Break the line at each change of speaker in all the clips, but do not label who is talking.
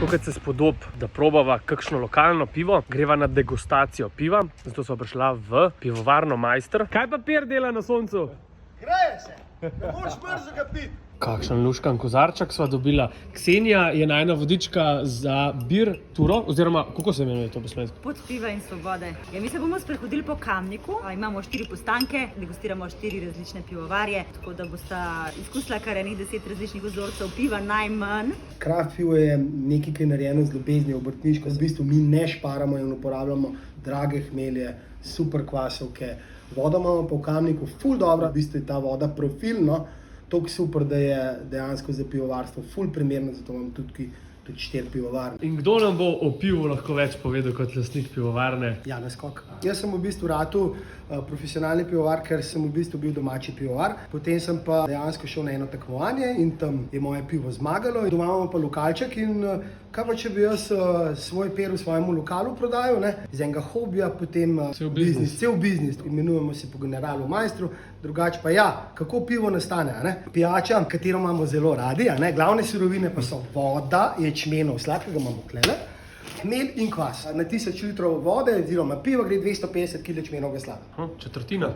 Tukaj se spodob, da probava kakšno lokalno pivo, greva na degustacijo piva, zato smo prišla v pivovarno Majster. Kaj papir dela na soncu?
Greje se, ne boš mrzega piti.
Kakšen luškan kozarček sva dobila. Ksenija je najna vodička za bir turo, oziroma kako se imenuje to po slovensko?
Pot piva in svobode. Ja, mi se bomo sprehodili po Kamniku, imamo 4 postanke, degustiramo 4 različne pivovarje, tako da bosta izkusila kar enih 10 različnih vzorcev piva najmanj.
Kraft pivo je nekaj, ki je narejeno z ljubeznijo, obrtniško. V bistvu mi ne šparamo in uporabljamo drage hmelje, super kvasovke. Vodo imamo pa v Kamniku ful dobra, v bistvu je ta voda profilno, toliko super, da je dejansko za pivovarstvo ful primerno, zato imam tudi 4 pivovarne.
In kdo nam bo o pivu lahko več povedal kot lastnik pivovarne?
Janez Kok. Jaz sem v bistvu ratu profesionalni pivovar, ker sem v bistvu bil domači pivovar. Potem sem pa dejansko šel na eno tekmovanje in tam je moje pivo zmagalo. Doma imamo pa lokalček in kaj pa če bi jaz svoj per v svojemu lokalu prodajal, ne? Z enega hobija, potem cel biznis. Imenujemo se po generalu Majstru, drugače pa ja, kako pivo nastane, ne? Pijača, katero imamo zelo radi, ne? Glavne surovine pa so voda, ječmenov, sladkega imamo klele, hmelj in kvas. Na 1000 litrov vode oziroma piva gre 250 kg ječmenovega slada.
Četrtina?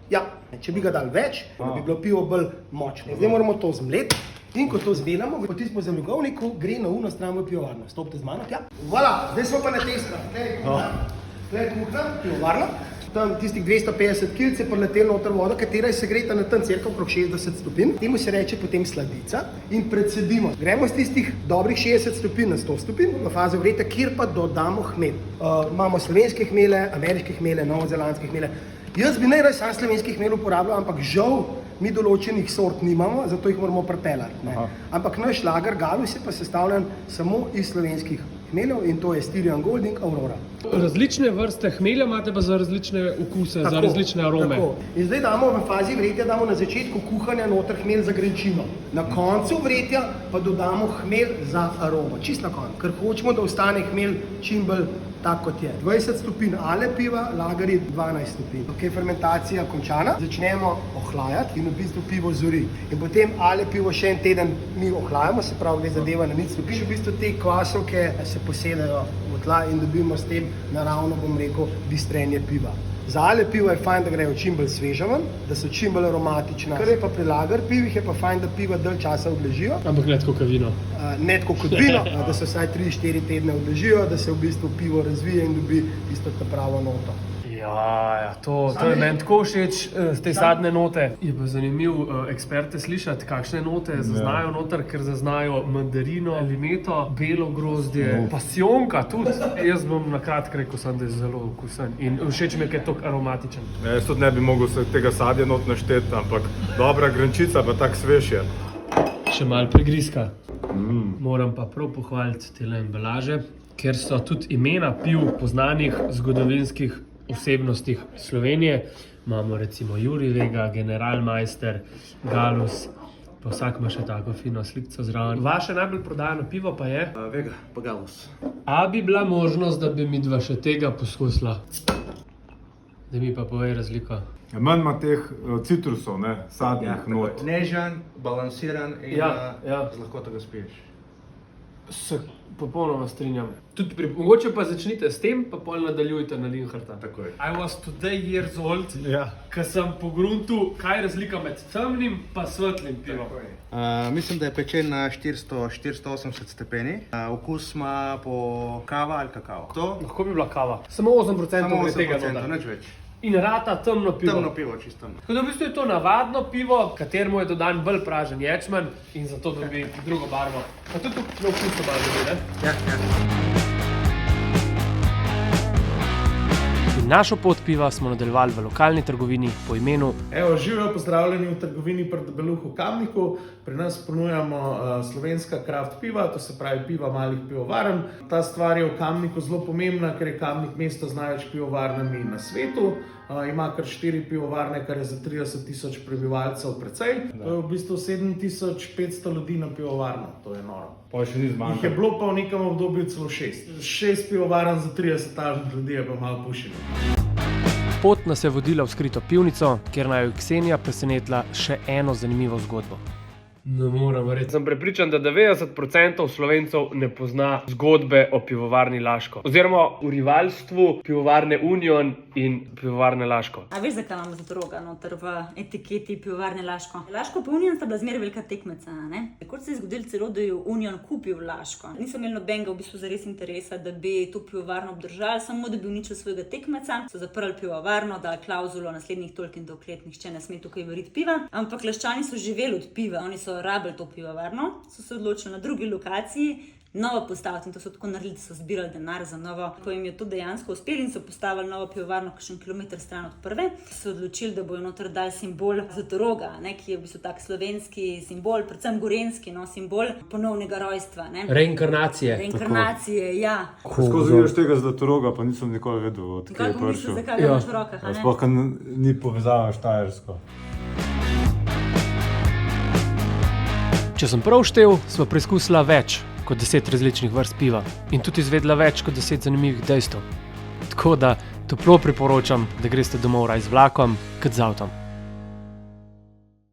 Ja, če bi ga dali več, bi bilo pivo bolj močno. Zdaj moramo to zmleti in ko to zmelamo, potem po zalogovniku gre na uno stran v pivovarno. Stopite z mano, tja. Voilà, zdaj smo pa na testa. Tukaj je kuhna, pivovarna. Tam tistih 250 kg se priletelo noter voda, katera je segreta na tam cirka okrog 60 stopinj. Temu se reče potem sladica in predsedimo. Gremo z tistih dobrih 60 stopinj na 100 stopinj v fazo vreta, kjer pa dodamo hmelj. Imamo slovenske hmele, ameriške hmele, novozelandske hmele. Jaz bi najraje sam slovenskih hmelj uporabljal, ampak žal mi določenih sort nimamo, zato jih moramo pripeljati. Ampak naš lager Galus je pa sestavljen samo iz slovenskih hmeljev in to je Styrian Gold in Aurora.
Različne vrste hmelja imate pa za različne okuse, za različne arome.
Tako. In zdaj damo v fazi vretja, damo na začetku kuhanja noter hmelj za grenčino. Na koncu vretja pa dodamo hmelj za aromo, čist na koncu. Ker hočemo, da ostane hmelj čim bolj tak, kot je. 20 stopinj ale piva, lager je 12 stopinj. Ko je fermentacija končana, začnemo ohlajati in v bistvu pivo zori. In potem ale pivo še en teden mi ohlajamo, se pravi, zadeva na 0 stopinj. V bistvu te kvasovke se posedajo v tla in dobimo s tem naravno, bom rekel, bistrenje piva. Za ale pivo je fajn, da grejo čim bolj sveže ven, da so čim bolj aromatična. Kar je pa pri lager pivih, je pa fajn, da piva dalj časa odležijo.
Ampak ne tako kot vino.
Ne tako kot vino, da se vsaj 3-4 tedne odležijo, da se v bistvu pivo razvije in dobi tisto pravo noto.
Ja, to je meni tako všeč, te zadnje note. Je pa zanimiv eksperte slišati, kakšne note zaznajo noter, ker zaznajo mandarino, limeto, belo grozdje, pasijonka tudi. Jaz bom na kratko rekel, da je zelo okusen in všeč mi je, ker je tako aromatičen.
Jaz tudi ne bi mogel se tega sadja not našteti, ampak dobra grenčica pa tak svež je.
Še malo prigrizka. Moram pa prav pohvaliti tele embalaže, ker so tudi imena piv poznanih zgodovinskih osebnostih Slovenije. Imamo recimo Jurij Vega, General Majster, Galus, pa vsak ima še tako fino slikco zraven. Vaše najbolj prodajano pivo pa je?
Vega, pa Galus.
A bi bila možnost, da bi midva še tega poskusila? Da mi pa povej razliko.
Manj ima teh citrusov, sadnih not.
Nežen, balansiran in z lahkoto ga spiješ.
Se popolnoma strinjam. Mogoče pa začnite s tem, pa pol nadaljujte na Linharta.
Takoj.
I was today years old, ko sem pogruntil, kaj je razlika med temnim pa svetlim pivom.
Mislim, da je pečen na 480 stepeni. Okus ima po kava ali kakao.
Lahko bi bila kava. Samo 8%
Samo
gre tega
8%,
noter.
nič več.
In rata temno pivo.
Temno pivo, čisto.
Tako da v bistvu je to navadno pivo, kateremu je dodan bolj pražen ječmen in zato dobi drugo barvo. Pa tudi na okusu malo dobi, ne?
Ja.
Našo pot piva smo nadaljevali v lokalni trgovini po imenu
Živijo, pozdravljeni v trgovini pri Debeluhu Kamniku. Pri nas ponujamo slovenska kraft piva, to se pravi piva malih pivovarn. Ta stvar je v Kamniku zelo pomembna, ker je Kamnik mesto z največ pivovarnami na svetu. Ima kar 4 pivovarne, kar je za 30.000 prebivalcev precej. To je v bistvu 7.500 ljudi na pivovarno, to je noro.
Pa še ni zmanjkalo.
Jih je bilo pa v nekem obdobju celo 6. 6 pivovarn za 30 ljudi je pa malo pušilo.
Pot nas je vodila v skrito pivnico, kjer naj jo Ksenija presenetila še eno zanimivo zgodbo. Ne morem verjeti. Sem prepričan, da 90% Slovencev ne pozna zgodbe o pivovarni Laško. Oziroma v rivalstvu pivovarne Union in pivovarne Laško.
A veš, zakaj imamo Zlatoroga noter v etiketi pivovarne Laško? Laško pa Union sta bila zmeraj velika tekmeca, ne? Tako se je zgodilo celo, da je Union kupil Laško. Niso imeli nobenega v bistvu zares interesa, da bi to pivovarno obdržali, samo da bi uničili svojega tekmeca. So zaprli pivovarno, dali klauzulo naslednjih toliko in toliko let, nihče ne sme tukaj variti piva. Ampak Laščani so živeli od piva, oni so rabili to pivovarno, so se odločili na drugi lokaciji novo postaviti in to so tako naredili, da so zbirali denar za novo. Ko jim je to dejansko uspelo in so postavili novo pivovarno kakšen kilometer stran od prve, so se odločili, da bojo noter dali simbol Zlatoroga, ne, ki je v bistvu tak slovenski simbol, predvsem gorenjski, no, simbol ponovnega rojstva. Ne.
Reinkarnacije.
Reinkarnacije, ja.
Skozi vidiš tega Zlatoroga, pa nisem nikoli vedel, od kje je
Kako misliš,
prišel.
zakaj ga imaš v rokah, a ne?
Sploh, ker ni povezava s Štajersko.
Če sem prav štel, smo preizkusila več kot 10 različnih vrst piva in tudi izvedela več kot 10 zanimivih dejstev. Tako da toplo priporočam, da greste domov raj z vlakom kot z avtom.